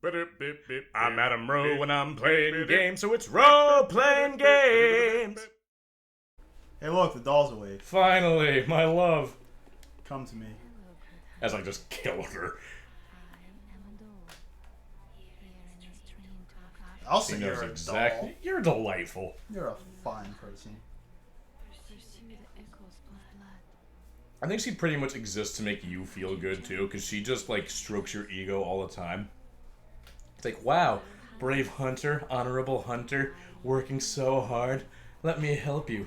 I'm Adam Rowe and I'm playing games, so it's Rowe Playing Games. Hey look, the doll's awake. Finally, my love. Come to me. As I just killed her. I'll She say knows you're a exactly. doll. You're delightful. You're a fine person. I think she pretty much exists to make you feel good too, because she just like strokes your ego all the time. It's like, wow, brave hunter, honorable hunter, working so hard. Let me help you.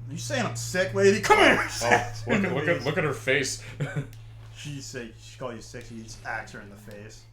Are you saying I'm sick, lady? Come here! Oh, look at her face. She call you sick, you just axe her in the face.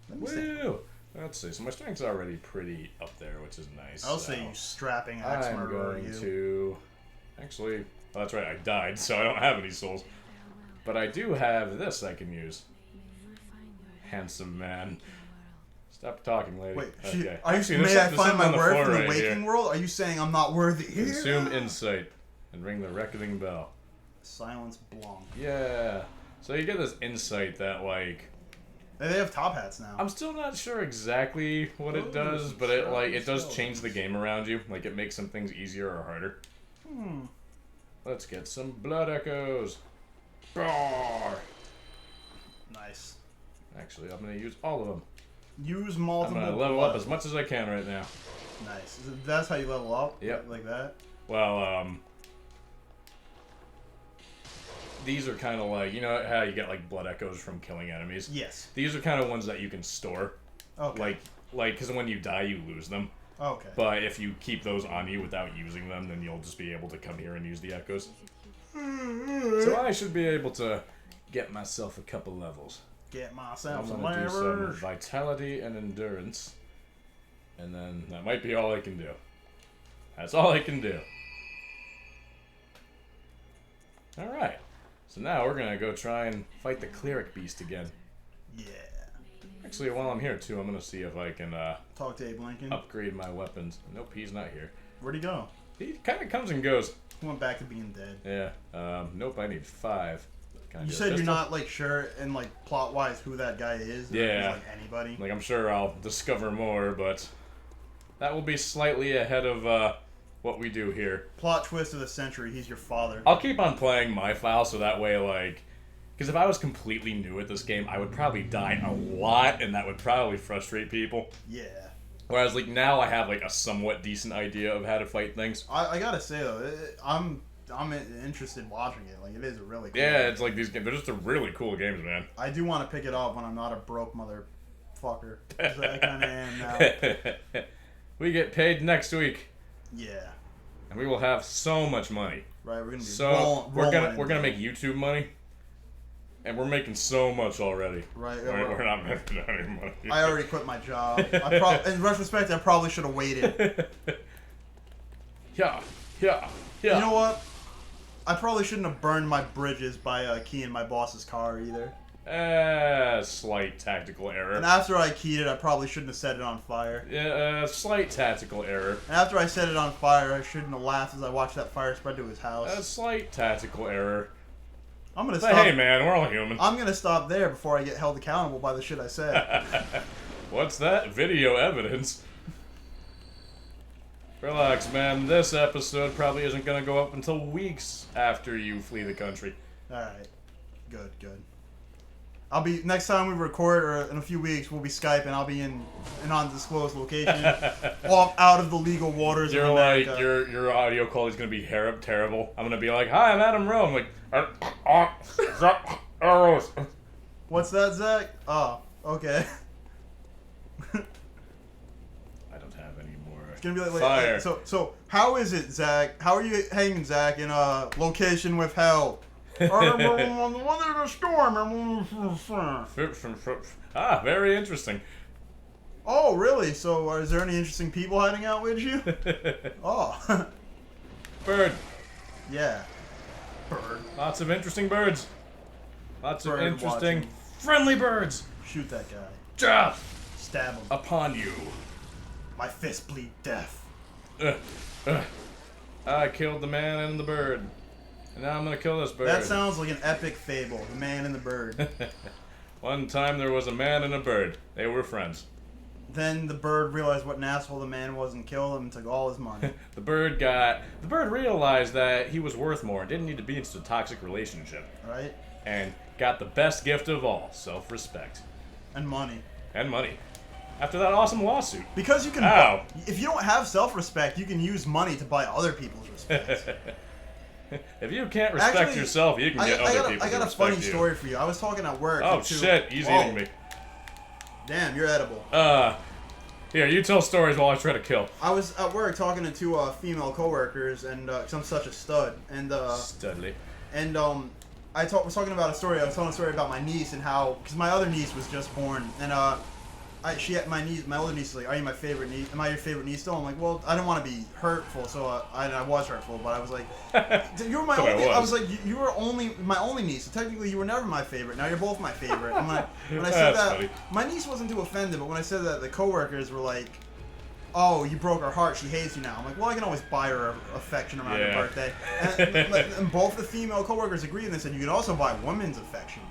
Let me see. Woo! Let's see. So my strength's already pretty up there, which is nice. I'll say you strapping axe I'm murderer. going to... Actually, well, that's right, I died, so I don't have any souls. But I do have this I can use. Handsome man. Stop talking, lady. Wait, okay. may I find my word from the right waking here. world? Are you saying I'm not worthy? Consume insight and ring the reckoning bell. Silence Blanc. Yeah. So you get this insight that, like... They have top hats now. I'm still not sure exactly what it does, but it does change the game around you. Like, it makes some things easier or harder. Let's get some blood echoes. Roar! Nice. Actually, I'm gonna use all of them. Use multiple. I'm gonna level up as much as I can right now. Nice. That's how you level up? Yep. Like that? Well, these are kind of like, you know how you get like blood echoes from killing enemies? Yes. These are kind of ones that you can store. Okay. Like, because when you die, you lose them. Okay. But if you keep those on you without using them, then you'll just be able to come here and use the echoes. So I should be able to get myself a couple levels. Get myself I'm some gonna do some levers. vitality and endurance. And then that might be all I can do. That's all I can do. Alright. So now we're gonna go try and fight the Cleric beast again. Yeah. Actually, while I'm here too, I'm gonna see if I can Talk to Abe Lincoln. upgrade my weapons. Nope, he's not here. Where'd he go? He kind of comes and goes. He went back to being dead. Yeah. Nope, I need 5. Can I You do a said you're pistol? not like sure and like plot wise who that guy is. Or Yeah. if he's, like anybody. Like, I'm sure I'll discover more, but that will be slightly ahead of what we do here. Plot twist of the century. He's your father. I'll keep on playing my file so that way, like... Because if I was completely new at this game, I would probably die a lot, and that would probably frustrate people. Yeah. Whereas, like, now I have, like, a somewhat decent idea of how to fight things. I gotta say though, I'm interested watching it. Like it is a really cool Yeah, game. it's like these games. They're just really cool games, man. I do want to pick it up when I'm not a broke motherfucker. 'Cause I kind of am now. We get paid next week, Yeah. and we will have so much money. Right. We're gonna be So we're rolling gonna make YouTube money, and we're making so much already. Right. We're not making any money. I already quit my job. In retrospect, I probably should have waited. Yeah. You know what? I probably shouldn't have burned my bridges by keying my boss's car either. Slight tactical error. And after I keyed it, I probably shouldn't have set it on fire. Yeah, slight tactical error. And after I set it on fire, I shouldn't have laughed as I watched that fire spread to his house. Slight tactical error. I'm gonna But stop. hey, man, we're all human. I'm gonna stop there before I get held accountable by the shit I said. What's that? Video evidence. Relax, man. This episode probably isn't going to go up until weeks after you flee the country. Alright. Good. I'll be, next time we record, or in a few weeks, we'll be Skyping. I'll be in an undisclosed location, off out of the legal waters You're of America. like, your audio quality is going to be terrible. I'm going to be like, hi, I'm Adam Rowe. I'm like, Barrows. What's that, Zach? Oh, okay. I don't have any more. It's gonna be like Fire. So how is it, Zach? How are you hanging, Zach, in a location with hell? On the one in the storm. Ah, very interesting. Oh, really? So, is there any interesting people hiding out with you? Oh, Bird. yeah. Bird. Lots of interesting birds. Lots of Bird interesting, watching. friendly birds. Shoot that guy. Just Stab him. upon you. My fist bleed death. I killed the man and the bird. And now I'm gonna kill this bird. That sounds like an epic fable. The man and the bird. One time there was a man and a bird. They were friends. Then the bird realized what an asshole the man was and killed him and took all his money. The bird realized that he was worth more and didn't need to be in a toxic relationship. Right? And got the best gift of all, self-respect. And money. And money. After that awesome lawsuit. Because you can... Ow. If you don't have self-respect, you can use money to buy other people's respect. If you can't respect yourself, you can get other people to respect you. I got a funny story for you. I was talking at work. Oh, shit. He's eating me. Damn, you're edible. Here, you tell stories while I try to kill. I was at work talking to two female coworkers, and cause I'm such a stud, and Studly. And was talking about a story. I was telling a story about my niece and how, because my other niece was just born, and she had my older niece was like, "Are you my favorite niece? Am I your favorite niece?" Still, I'm like, "Well, I don't want to be hurtful, so I was hurtful, but I was like, you were my only." I was like, "You were my only niece. So technically, you were never my favorite. Now you're both my favorite." And when I said that, funny. my niece wasn't too offended, but when I said that, the coworkers were like, "Oh, you broke her heart. She hates you now." I'm like, "Well, I can always buy her affection around her birthday." And both the female coworkers agreed, and they said you could also buy women's affection.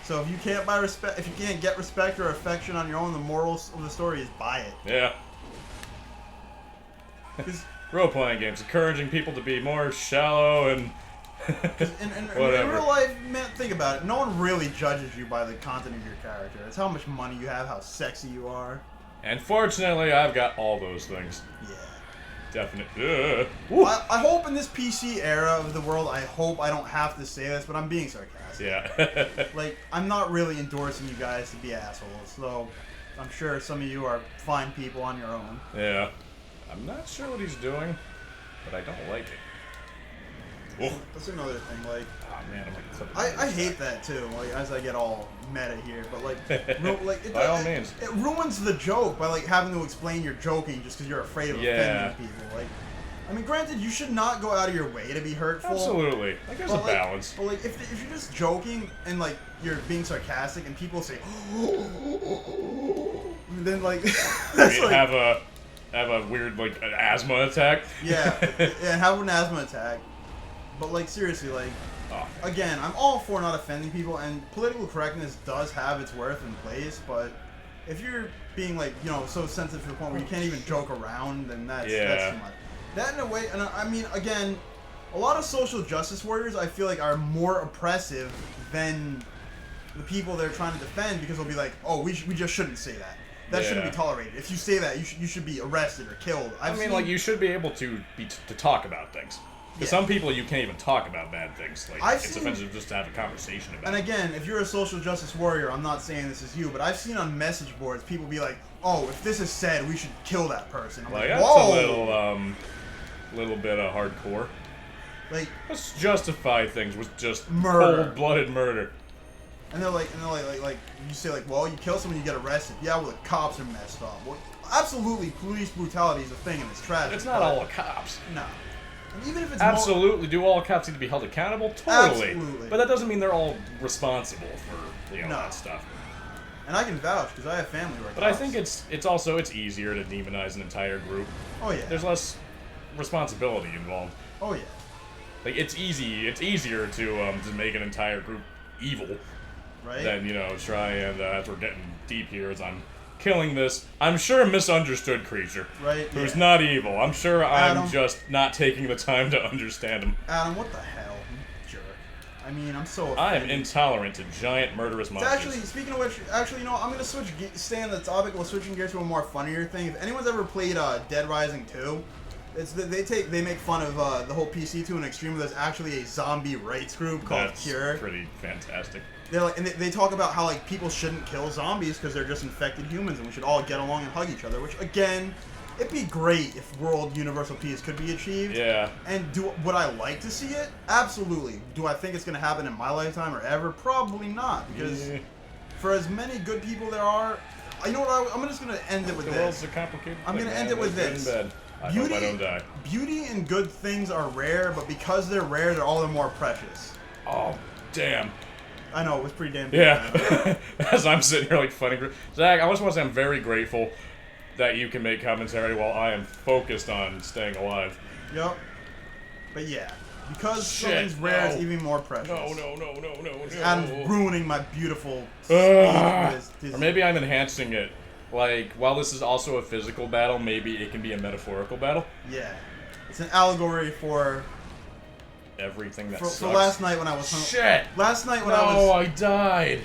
So if you can't get respect or affection on your own, the moral of the story is buy it. Yeah. Role playing games, encouraging people to be more shallow and in whatever. real life, man, think about it. No one really judges you by the content of your character. It's how much money you have, how sexy you are. And fortunately, I've got all those things. Yeah. Definitely. I hope in this PC era of the world, I hope I don't have to say this, but I'm being sarcastic. Yeah. Like, I'm not really endorsing you guys to be assholes, so I'm sure some of you are fine people on your own. Yeah. I'm not sure what he's doing, but I don't like it. Whoa. That's another thing, like... Oh, man, I'm like... I hate that, too, like, as I get all meta here, but, like... By all means. It ruins the joke by, like, having to explain you're joking just because you're afraid of offending people, like... I mean, granted, you should not go out of your way to be hurtful. Absolutely. Like, there's a balance. But, like, if you're just joking and, like, you're being sarcastic and people say... then, like... that's like... Have a weird, like, an asthma attack? Yeah, have an asthma attack. But, like, seriously, like... Again, I'm all for not offending people, and political correctness does have its worth and place, but if you're being, like, you know, so sensitive to the point where you can't even joke around, then that's too much. That in a way, and I mean, again, a lot of social justice warriors, I feel like, are more oppressive than the people they're trying to defend, because they'll be like, oh, we just shouldn't say that. That shouldn't be tolerated. If you say that, you should be arrested or killed. Like, you should be able to talk about things. Because some people, you can't even talk about bad things. Like, it's offensive just to have a conversation about it. And again, if you're a social justice warrior, I'm not saying this is you, but I've seen on message boards people be like, oh, if this is said, we should kill that person. I'm like, whoa! That's a little bit of hardcore. Like, let's justify things with just murder. Cold-blooded murder. And they're like, you say, like, well, you kill someone, you get arrested. Yeah, well, the cops are messed up. Well, absolutely, police brutality is a thing, and it's tragic. It's not all the cops. No. And even if it's absolutely, do all cops need to be held accountable? Totally. Absolutely. But that doesn't mean they're all responsible for that stuff. And I can vouch because I have family where. But I think it's easier to demonize an entire group. Oh yeah. There's less responsibility involved. Oh yeah. Like it's easier to make an entire group evil. Right. Than try and as we're getting deep here as I'm killing this, I'm sure misunderstood creature. Right. Who's not evil. I'm sure I'm just not taking the time to understand him. Adam, what the hell, you jerk? I mean, I'm so offended. I am intolerant to giant murderous monsters. Actually, speaking of which, I'm gonna stay on the topic while switching gears to a more funnier thing. If anyone's ever played Dead Rising 2, they make fun of the whole PC to an extreme where there's actually a zombie rights group called Cure. That's pretty fantastic. They're like, and they talk about how like people shouldn't kill zombies because they're just infected humans, and we should all get along and hug each other. Which again, it'd be great if world universal peace could be achieved. Yeah. And would I like to see it? Absolutely. Do I think it's going to happen in my lifetime or ever? Probably not, because for as many good people there are, you know what? I'm just going to end it with this. The world's a complicated. I'm going to end it with this. I hope I don't die. Beauty and good things are rare, but because they're rare, they're all the more precious. Oh, damn. I know, it was pretty damn good. Yeah. As I'm sitting here like funny. Zach, I just want to say I'm very grateful that you can make commentary while I am focused on staying alive. Yep. But yeah. Because Shit, something's rare, it's no. even more precious. No. I'm ruining my beautiful Or speech. maybe I'm enhancing it. Like, while this is also a physical battle, maybe it can be a metaphorical battle. Yeah. It's an allegory for Everything that for sucks. last night when I was home. Shit! Last night when I died.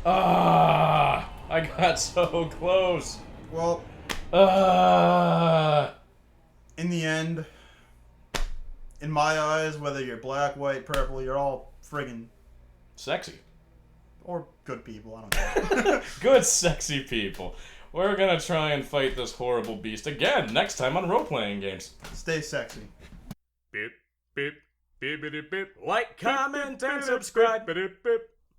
I got so close. Well, in the end, in my eyes, whether you're black, white, purple, you're all friggin' Sexy. or good people. I don't know. Good, sexy people. We're gonna try and fight this horrible beast again next time on Rowe Playing Games. Stay sexy. Beep, beep, beep, beep, beep. Like, comment, and subscribe. Beep, beep.